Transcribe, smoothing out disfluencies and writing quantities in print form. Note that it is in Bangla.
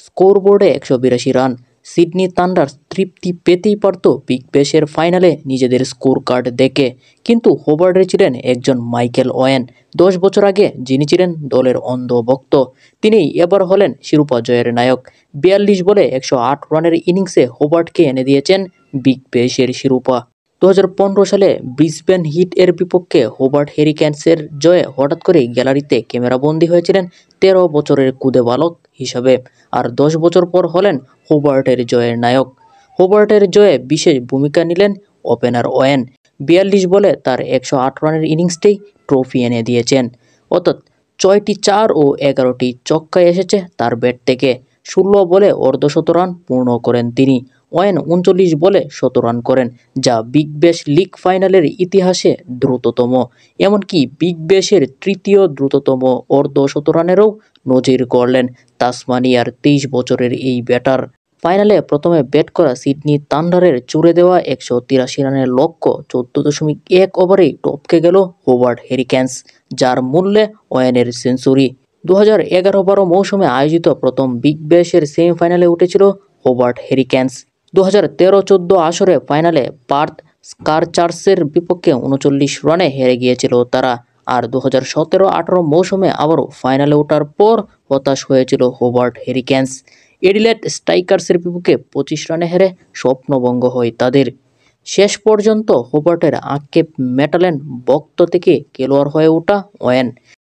স্কোরবোর্ডে 182 রান। সিডনি থান্ডার্স তৃপ্তি পেতেই পারত বিগ ব্যাশের ফাইনালে নিজেদের স্কোর কার্ড দেখে, কিন্তু হোবার্টে ছিলেন একজন মাইকেল ওয়েন, 10 বছর আগে যিনি ছিলেন দলের অন্ধ ভক্ত। তিনিই এবার হলেন শিরোপা জয়ের নায়ক। 42 বলে 108 রানের ইনিংসে হোবার্টকে এনে দিয়েছেন বিগ ব্যাশের শিরোপা। 2015 সালে ব্রিসবেন হিট এর বিপক্ষে হোবার্ট হেরিকেন্সের জয়ে হঠাৎ করেই গ্যালারিতে ক্যামেরাবন্দি হয়েছিলেন 13 বছরের কুদে বালক হিসাবে, আর 10 বছর পর হলেন হোবার্টের জয়ের নায়ক। হোবার্টের জয়ে বিশেষ ভূমিকা নিলেন ওপেনার ওয়েন। 42 বলে তার 108 রানের ইনিংসটাই ট্রফি এনে দিয়েছেন। অর্থাৎ 6টি 4 ও 11টি ছক্কা এসেছে তার ব্যাট থেকে। 16 বলে অর্ধশত রান পূর্ণ করেন তিনি। ওয়েন 39 বলে 100 রান করেন, যা বিগ ব্যাশ লিগ ফাইনালের ইতিহাসে দ্রুততম। এমনকি বিগ ব্যাশের তৃতীয় দ্রুততম অর্ধশতরানেরও নজির গড়লেন তাসমানিয়ার 23 বছরের এই ব্যাটার। ফাইনালে প্রথমে ব্যাট করা সিডনি থান্ডারের ছুড়ে দেওয়া 183 রানের লক্ষ্য 14.1 ওভারেই টপকে গেল হোবার্ট হেরিকেন্স, যার মূল্যে ওয়েনের সেঞ্চুরি। 2011-12 মৌসুমে আয়োজিত প্রথম বিগ ব্যাশের সেমিফাইনালে উঠেছিল হোবার্ট হেরিকেন্স। 2013-14 আসরে ফাইনালে পার্থ স্কারচার্সের বিপক্ষে 39 রানে হেরে গিয়েছিল তারা। আর 2017-18 মৌসুমে আবারও ফাইনালে ওঠার পর হতাশ হয়েছিল হোবার্ট হেরিকেন্স। এডিলেড স্ট্রাইকার্সের বিপক্ষে 25 রানে হেরে স্বপ্নভঙ্গ হয় তাদের। শেষ পর্যন্ত হোবার্টের আক্ষেপ মেটালেন ভক্ত থেকে খেলোয়াড় হয়ে ওঠা ওয়েন।